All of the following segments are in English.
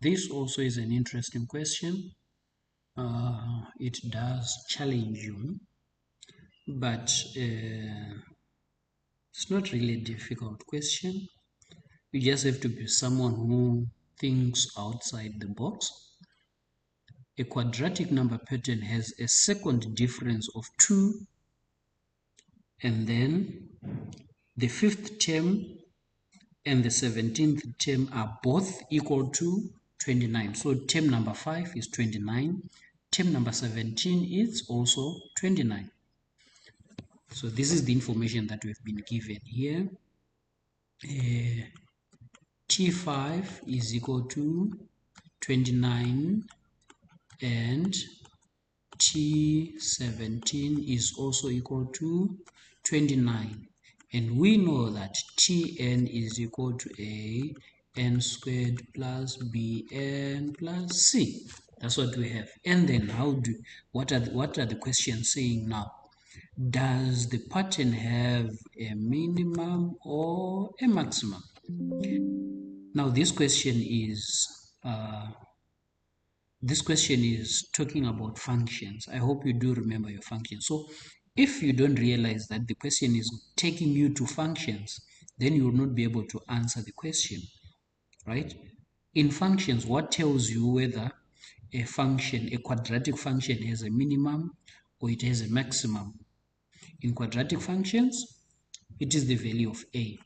this also is an interesting question. It does challenge you, but it's not really a difficult question. You just have to be someone who thinks outside the box. A quadratic number pattern has a second difference of 2, and then the 5th term and the 17th term are both equal to 29. So term number 5 is 29. Term number 17 is also 29. So this is the information that we've been given here. T5 is equal to 29 and T17 is also equal to 29. And we know that Tn is equal to a n squared plus bn plus c. That's what we have. And then what are the questions saying now? Does the pattern have a minimum or a maximum? Now this question is talking about functions. I hope you do remember your functions. So if you don't realize that the question is taking you to functions, then you will not be able to answer the question, right? In functions, what tells you whether a function, a quadratic function, has a minimum or it has a maximum? In quadratic functions, it is the value of a.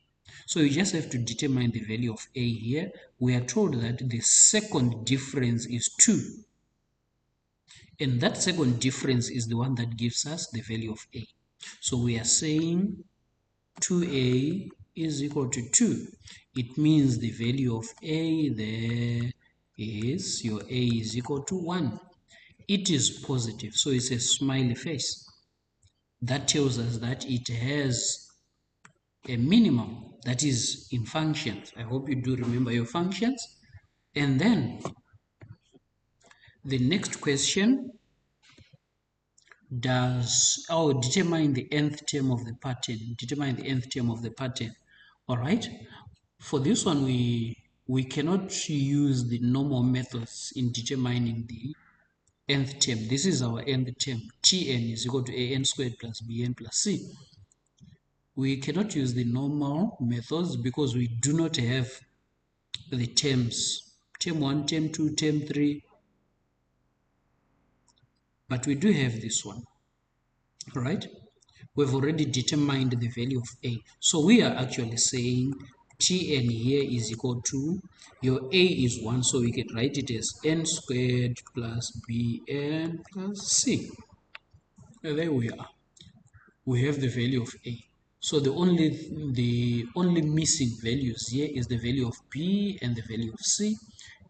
So you just have to determine the value of a here. We are told that the second difference is 2. And that second difference is the one that gives us the value of a. So we are saying 2a is equal to 2. It means the value of a there is, your a is equal to 1. It is positive, so it's a smiley face. That tells us that it has a minimum, that is in functions. I hope you do remember your functions. And then the next question determine the nth term of the pattern. Determine the nth term of the pattern. All right. For this one, we cannot use the normal methods in determining the nth term. This is our nth term. Tn is equal to an squared plus bn plus c. We cannot use the normal methods because we do not have the terms. Term 1, term 2, term 3. But we do have this one. All right. We've already determined the value of a. So we are actually saying Tn here is equal to, your a is 1, so we can write it as n squared plus bn plus c. And there we are. We have the value of a. So the only missing values here is the value of b and the value of c,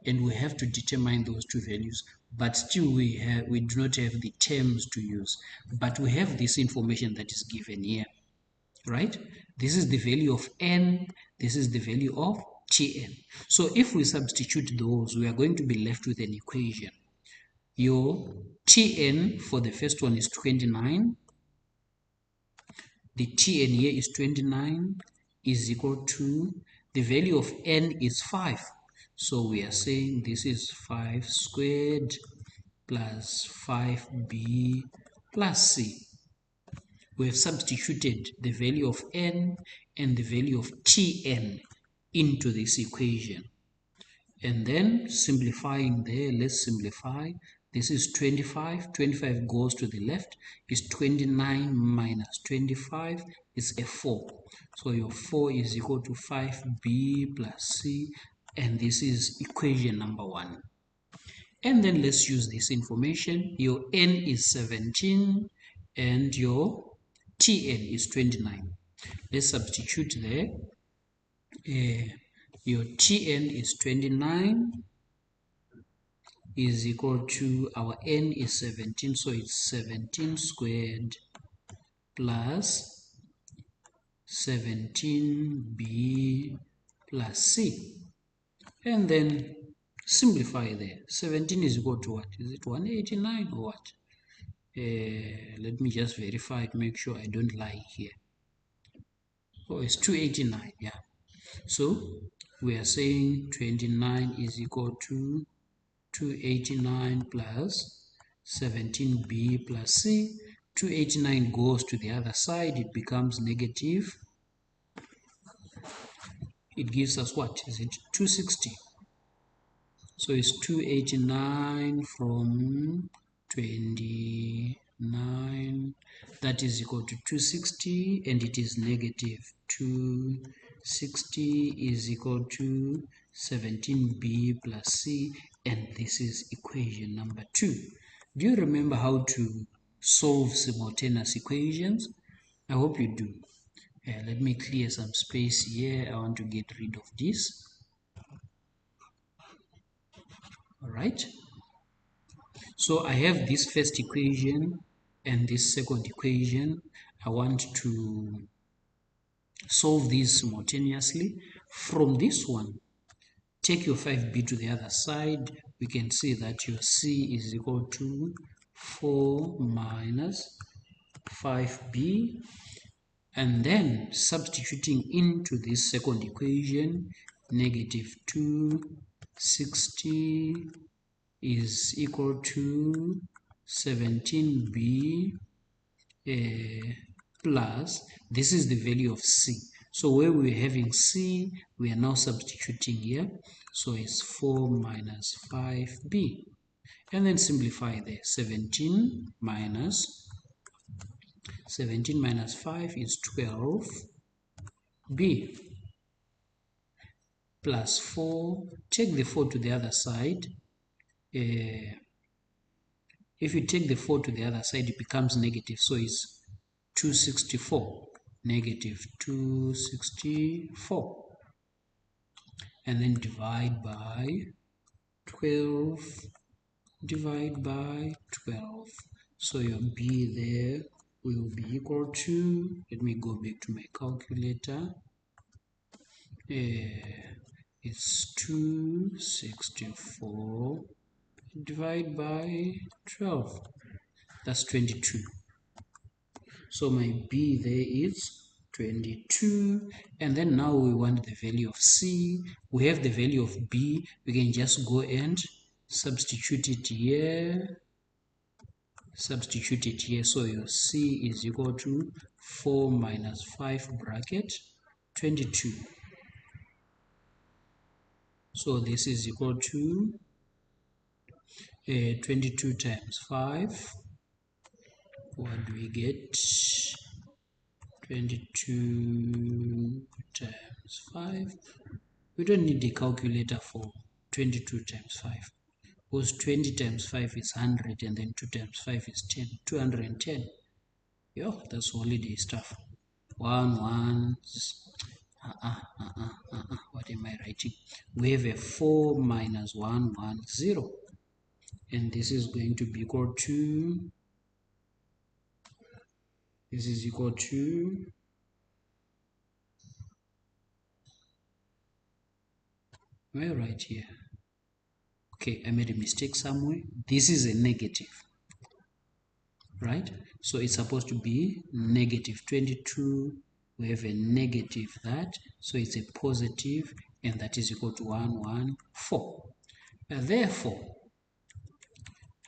and we have to determine those two values. But still we do not have the terms to use, but we have this information that is given here, right? This is the value of n, this is the value of Tn. So if we substitute those, we are going to be left with an equation. Your Tn for the first one is 29. The Tn here is 29 is equal to, the value of n is 5. So we are saying this is 5 squared plus 5b plus c. We have substituted the value of n and the value of Tn into this equation. And then simplifying there, let's simplify. This is 25. 25 goes to the left. Is 29 minus 25 is a 4. So your 4 is equal to 5b plus c. And this is equation number 1. And then let's use this information. Your n is 17 and your Tn is 29. Let's substitute there. Your Tn is 29 is equal to, our n is 17, so it's 17 squared plus 17b plus c. And then simplify there. 17 is equal to what? Is it 189 or what? Let me just verify it, make sure I don't lie here. Oh, it's 289, yeah. So we are saying 29 is equal to 289 plus 17b plus c. 289 goes to the other side, it becomes negative. It gives us what? Is it 260? So it's 289 from 29. That is equal to 260, and it is negative 260 is equal to 17b plus c, and this is equation number 2. Do you remember how to solve simultaneous equations? I hope you do. Let me clear some space here. I want to get rid of this. All right. So I have this first equation and this second equation. I want to solve these simultaneously. From this one, take your 5b to the other side. We can see that your c is equal to 4 minus 5b. And then substituting into this second equation, negative 260 is equal to 17b plus, this is the value of c. So where we're having c, we are now substituting here. So it's 4 minus 5b. And then simplify there. 17 minus 5 is 12b plus 4. Take the 4 to the other side. If you take the 4 to the other side, it becomes negative. So it's 264. Negative 264. And then divide by 12. Divide by 12. So your b there will be equal to, let me go back to my calculator. It's 264 divided by 12. That's 22. So my b there is 22. And then now we want the value of c. We have the value of b. We can just go and substitute it here. Substitute it here. So your c is equal to 4 minus 5 bracket 22. So this is equal to 22 times 5. What do we get? 22 times 5. We don't need a calculator for 22 times 5. Because 20 times 5 is 100, and then 2 times 5 is 10. 210. Yo, that's holiday stuff. What am I writing? We have a 4 minus 110. And this is going to be equal to, this is equal to, where right here? Okay, I made a mistake somewhere. This is a negative, right? So it's supposed to be negative 22. We have a negative that, so it's a positive, and that is equal to 114. Therefore,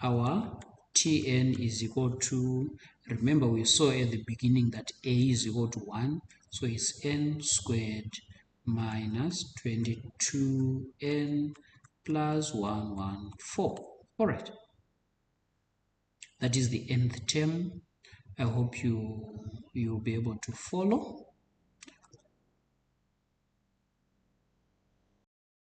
our Tn is equal to, remember we saw at the beginning that a is equal to 1, so it's n squared minus 22n plus 114. All right, that is the nth term. I hope you'll be able to follow.